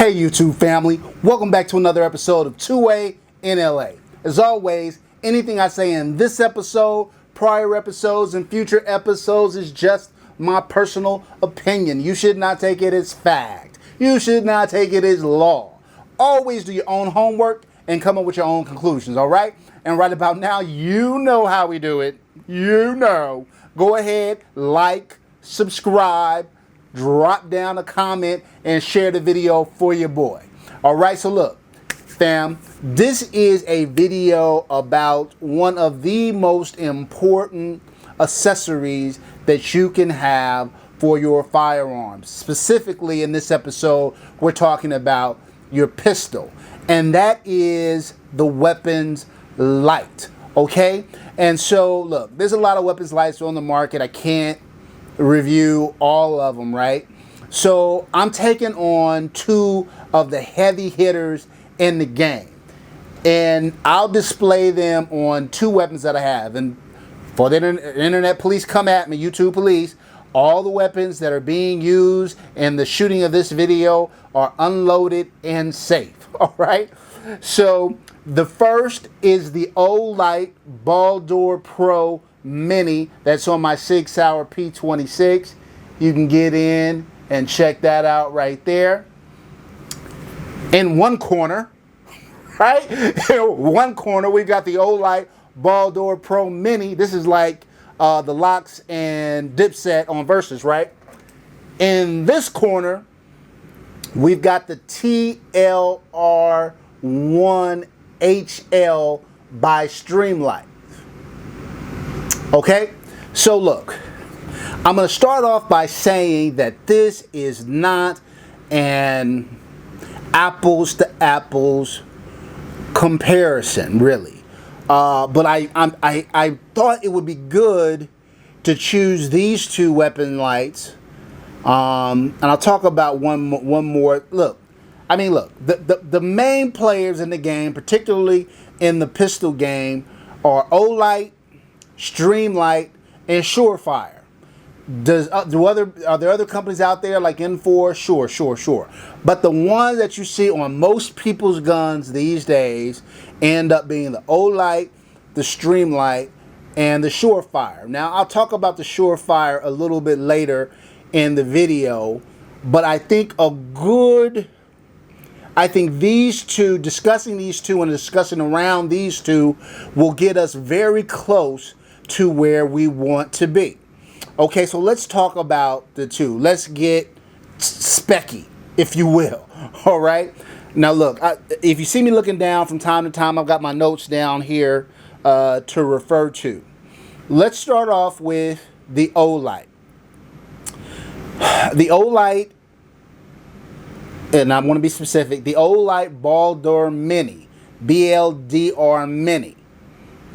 Hey YouTube family, welcome back to another episode of 2A-N-LA. As always, anything I say in this episode, prior episodes, and future episodes is just my personal opinion. You should not take it as fact. You should not take it as law. Always do your own homework and come up with your own conclusions, alright? And right about now, you know how we do it. You know. Go ahead, like, subscribe, drop down a comment, and share the video for your boy. Alright, so look, fam, this is a video about one of the most important accessories that you can have for your firearms. Specifically in this episode, we're talking about your pistol, and that is the weapons light. Okay, and so look, there's a lot of weapons lights on the market. I can't review all of them, right? So I'm taking on two of the heavy hitters in the game, and I'll display them on two weapons that I have. And for the internet police, come at me, YouTube police. All the weapons that are being used in the shooting of this video are unloaded and safe. All right, so the first is the Olight Baldr Pro Mini that's on my Sig Sauer P26. You can get in and check that out right there. In one corner, right? In one corner, we got the Olight Baldr Pro Mini. This is like the Locks and Dipset on Versus, right? In this corner, we've got the TLR1HL by Streamlight. Okay, so look, I'm going to start off by saying that this is not an apples to apples comparison, really. But I thought it would be good to choose these two weapon lights. And I'll talk about one more. Look, I mean, look, the main players in the game, particularly in the pistol game, are Olight, Streamlight, and Surefire. Are there other companies out there like N4? Sure. But the ones that you see on most people's guns these days end up being the Olight, the Streamlight, and the Surefire. Now, I'll talk about the Surefire a little bit later in the video, but I think these two, discussing these two and discussing around these two, will get us very close to where we want to be. Okay, so let's talk about the two. Let's get specky, if you will. All right. Now, look, if you see me looking down from time to time, I've got my notes down here to refer to. Let's start off with the Olight. The Olight, and I want to be specific, the Olight Baldr Mini, BLDR Mini.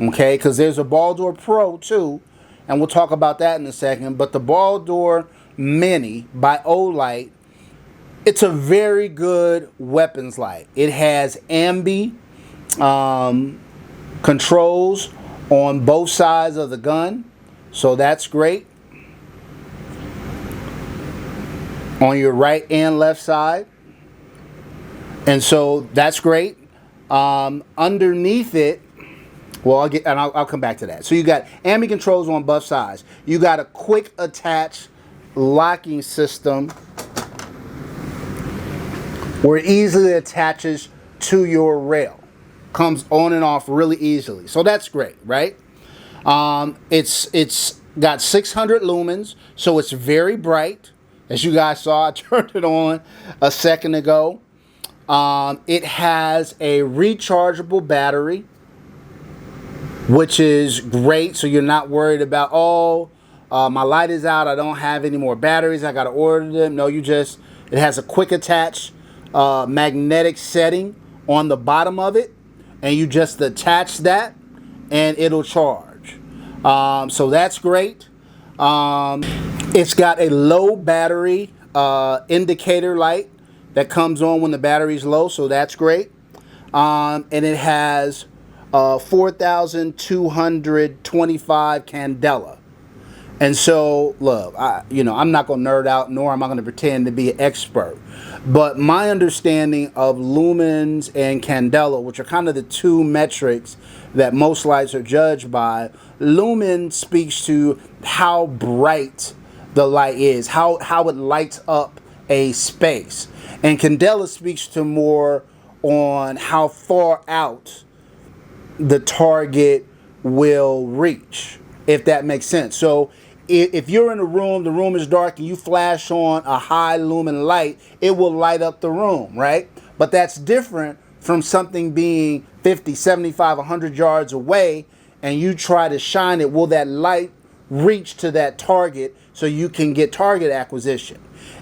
Okay, because there's a Baldr Pro too, and we'll talk about that in a second. But the Baldr Mini by Olight, it's a very good weapons light. It has ambi controls on both sides of the gun, so that's great. On your right and left side, and so that's great. Underneath it, well, I'll come back to that. So you got ambi controls on both sides. You got a quick attach locking system where it easily attaches to your rail. Comes on and off really easily. So that's great, right? It's got 600 lumens, so it's very bright. As you guys saw, I turned it on a second ago. It has a rechargeable battery, which is great, so you're not worried about, my light is out, I don't have any more batteries, I gotta order them. No, it has a quick attach magnetic setting on the bottom of it, and you just attach that and it'll charge. So that's great. It's got a low battery indicator light that comes on when the battery's low, so that's great. And it has 4,225 candela. And so, look, I'm not going to nerd out, nor am I going to pretend to be an expert. But my understanding of lumens and candela, which are kind of the two metrics that most lights are judged by, lumen speaks to how bright the light is, how it lights up a space. And candela speaks to more on how far out the target will reach, if that makes sense. So if you're in a room, the room is dark, and you flash on a high lumen light, it will light up the room, right? But that's different from something being 50, 75, 100 yards away, and you try to shine it. Will that light reach to that target so you can get target acquisition?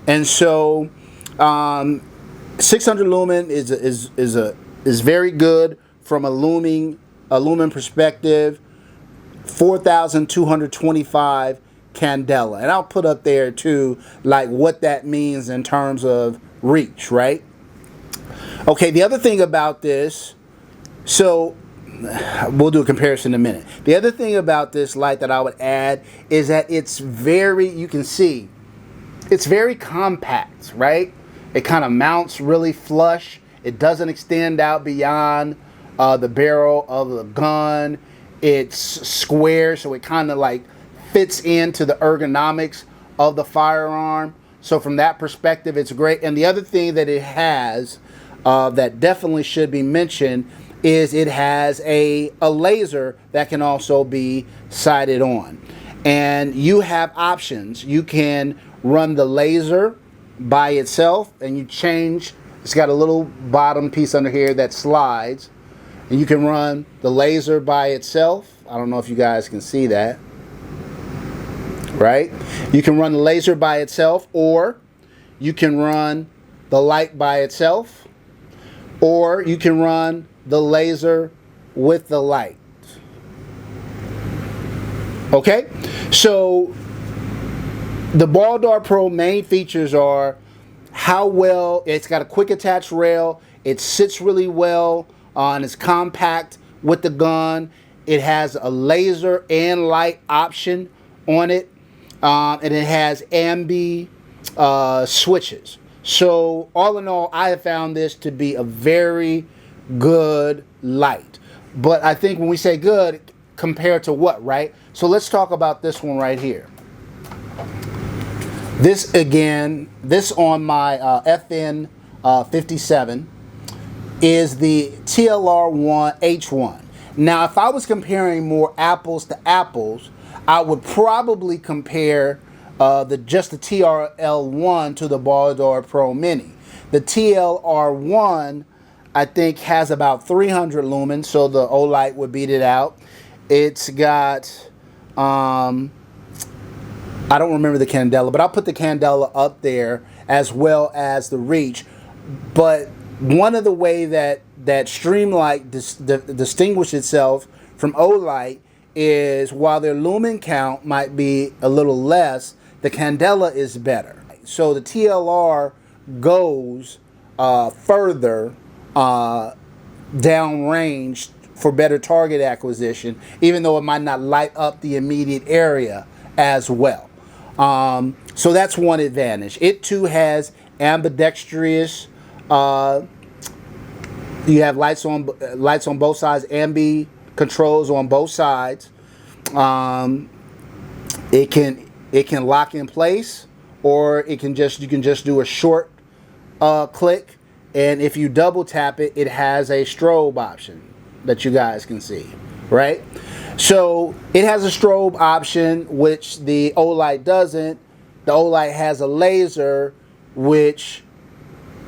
And so 600 lumen is very good from a lumen perspective. 4,225 candela, and I'll put up there too, like what that means in terms of reach, right? Okay, the other thing about this, so we'll do a comparison in a minute. The other thing about this light that I would add is that it's very, you can see, it's very compact, right? It kind of mounts really flush. It doesn't extend out beyond the barrel of the gun. It's square, so it kind of like fits into the ergonomics of the firearm. So from that perspective, it's great. And the other thing that it has that definitely should be mentioned is it has a laser that can also be sighted on. And you have options. You can run the laser by itself, and you change. It's got a little bottom piece under here that slides, and you can run the laser by itself. I don't know if you guys can see that, right? You can run the laser by itself, or you can run the light by itself, or you can run the laser with the light. Okay, so the Baldr Pro main features are how well it's got a quick attach rail. It sits really well and it's compact with the gun. It has a laser and light option on it, and it has ambi switches. So all in all, I have found this to be a very good light. But I think when we say good, compared to what, right? So let's talk about this one right here. This again, this on my FN 57 is the TLR1H1. Now, if I was comparing more apples to apples, I would probably compare just the TRL1 to the Baldr Pro Mini. The TLR1, I think, has about 300 lumens, so the Olight would beat it out. It's got, I don't remember the candela, but I'll put the candela up there as well as the reach. But one of the way that Streamlight distinguished itself from Olight is, while their lumen count might be a little less, the candela is better. So the TLR goes further downrange for better target acquisition, even though it might not light up the immediate area as well. So that's one advantage. It too has ambidextrous. You have lights on both sides, ambi controls on both sides. It can lock in place, or you can just do a short click, and if you double tap it, it has a strobe option that you guys can see, right? So it has a strobe option, which the Olight doesn't. The Olight has a laser, which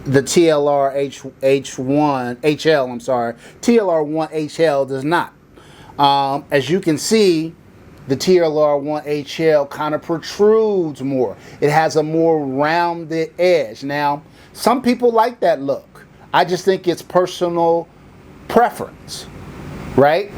the TLR1HL does not. As you can see, the TLR1HL kind of protrudes more. It has a more rounded edge. Now, some people like that look. I just think it's personal preference, right?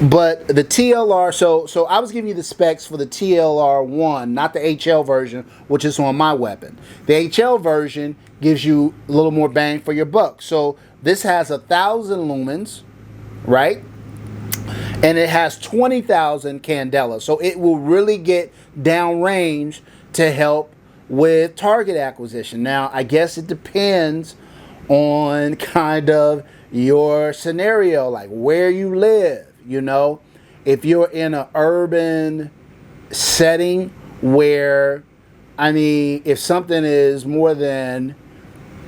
But the TLR, so I was giving you the specs for the TLR1, not the HL version, which is on my weapon. The HL version gives you a little more bang for your buck. So this has 1,000 lumens, right? and it has 20,000 candela. So it will really get downrange to help with target acquisition. Now, I guess it depends on kind of your scenario, like where you live. You know, if you're in an urban setting where, I mean, if something is more than,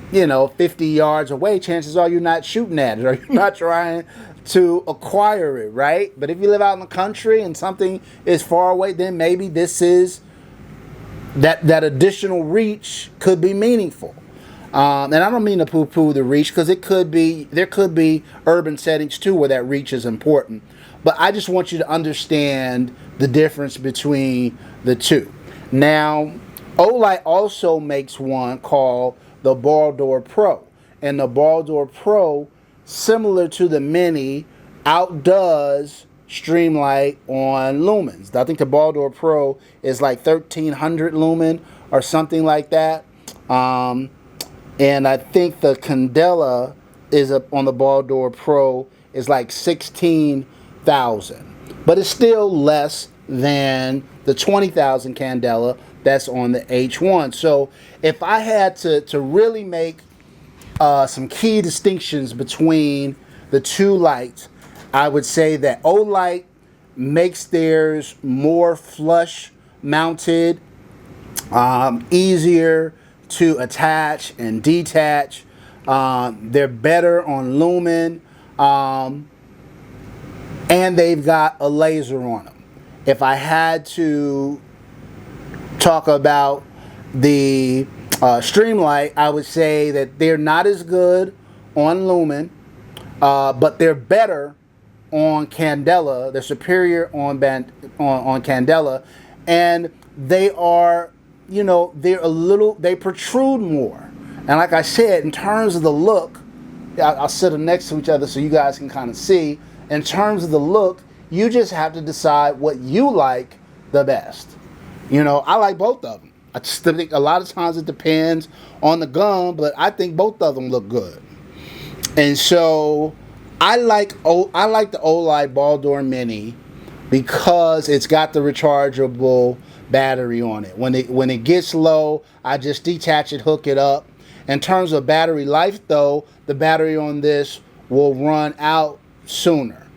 50 yards away, chances are you're not shooting at it or you're not trying to acquire it, right? But if you live out in the country and something is far away, then maybe this is that additional reach could be meaningful. And I don't mean to poo-poo the reach, because there could be urban settings too where that reach is important. But I just want you to understand the difference between the two. Now, Olight also makes one called the Baldr Pro. And the Baldr Pro, similar to the Mini, outdoes Streamlight on lumens. I think the Baldr Pro is like 1,300 lumen or something like that. And I think the candela is up on the Baldr Pro is like 16,000. But it's still less than the 20,000 candela that's on the H1. So if I had to really make some key distinctions between the two lights, I would say that Olight makes theirs more flush mounted, easier to attach and detach. They're better on lumen, and they've got a laser on them. If I had to talk about the Streamlight, I would say that they're not as good on lumen, but they're better on candela. They're superior on candela, and they are, they protrude more. And like I said, in terms of the look, I'll sit them next to each other so you guys can kind of see. In terms of the look, you just have to decide what you like the best. I like both of them. I just think a lot of times it depends on the gun, but I think both of them look good. And so I like the Olight Baldr Mini because it's got the rechargeable battery on it. When it gets low, I just detach it, hook it up. In terms of battery life, though, the battery on this will run out sooner.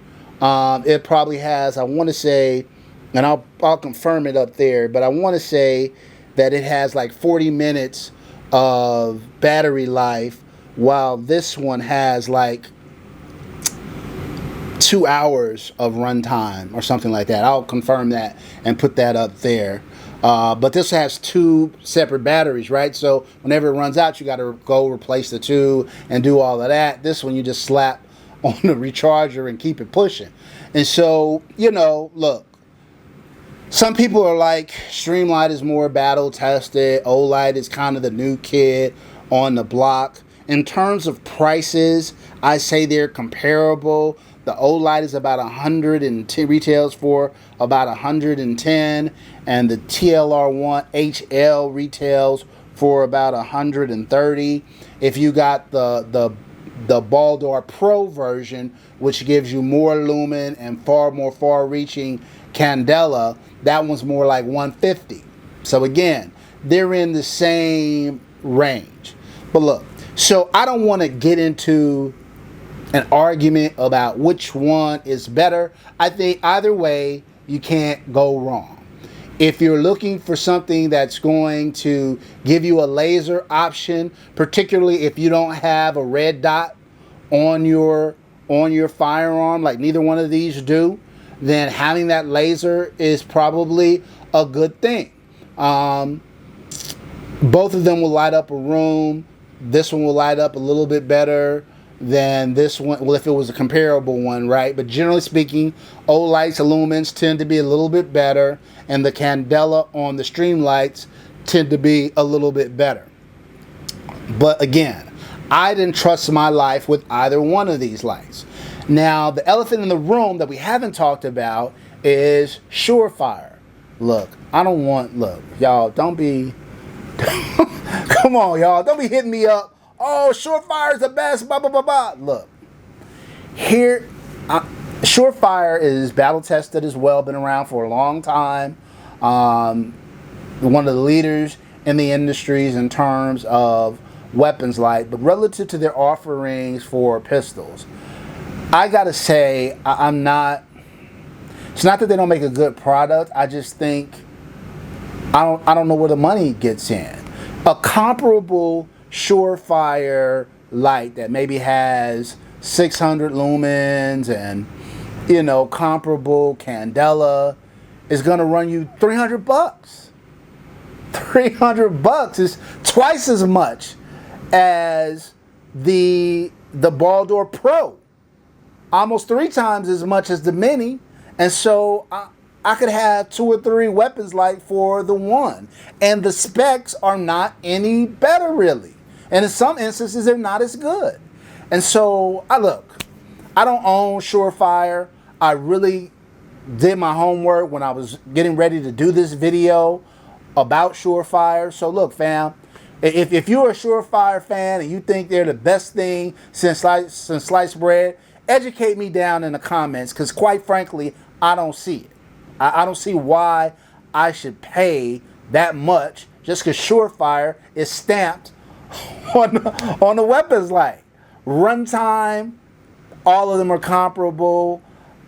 It probably has, I want to say, and I'll confirm it up there, but I want to say that it has like 40 minutes of battery life, while this one has like 2 hours of runtime or something like that. I'll confirm that and put that up there. But this has two separate batteries, right? So whenever it runs out, you got to go replace the two and do all of that. This one you just slap on the recharger and keep it pushing. And so, look, some people are like, Streamlight is more battle tested. Olight is kind of the new kid on the block. In terms of prices, I say they're comparable. The Olight is about 110, retails for about 110, and the TLR1 HL retails for about 130. If you got the Baldr Pro version, which gives you more lumen and far more far-reaching candela, that one's more like 150. So again, they're in the same range. But look, so I don't want to get into an argument about which one is better. I think either way, you can't go wrong. If you're looking for something that's going to give you a laser option, particularly if you don't have a red dot on your firearm, like neither one of these do, then having that laser is probably a good thing. Both of them will light up a room. This one will light up a little bit better than this one. Well, if it was a comparable one, right? But generally speaking, Olight's lumens tend to be a little bit better, and the candela on the Streamlights tend to be a little bit better. But again, I didn't trust my life with either one of these lights. Now, the elephant in the room that we haven't talked about is Surefire. Look, y'all, don't be, come on, y'all, don't be hitting me up. Oh, Surefire's the best, blah, blah, blah, blah. Look, here, Surefire is battle tested as well, been around for a long time. One of the leaders in the industries in terms of weapons light, but relative to their offerings for pistols, I gotta say, I'm not. It's not that they don't make a good product. I just think I don't know where the money gets in. A comparable Surefire light that maybe has 600 lumens and, you know, comparable Candela is gonna run you $300. $300 is twice as much as the Baldr Pro, almost 3 times as much as the Mini, and so I could have 2 or 3 weapons light for the one, and the specs are not any better really, and in some instances they're not as good. And so I don't own Surefire. I really did my homework when I was getting ready to do this video about Surefire. So look, fam, if you're a Surefire fan and you think they're the best thing since sliced bread, educate me down in the comments, because quite frankly, I don't see it. I don't see why I should pay that much just because Surefire is stamped on the weapons light. Runtime, all of them are comparable.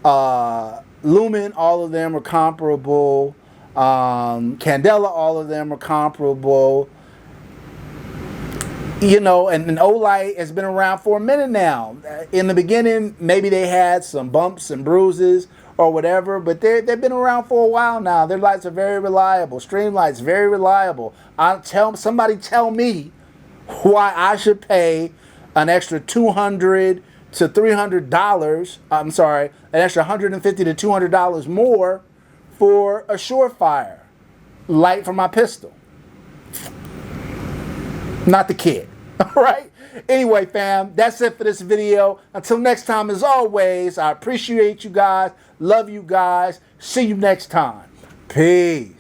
Lumen, all of them are comparable. Candela, all of them are comparable. You know, and Olight has been around for a minute now. In the beginning, maybe they had some bumps and bruises or whatever, but they've been around for a while now. Their lights are very reliable. Streamlight's very reliable. Somebody tell me why I should pay an extra $200 to $300. I'm sorry, an extra $150 to $200 more for a Surefire light for my pistol. Not the kid. All right. Anyway, fam, that's it for this video. Until next time, as always, I appreciate you guys. Love you guys. See you next time. Peace.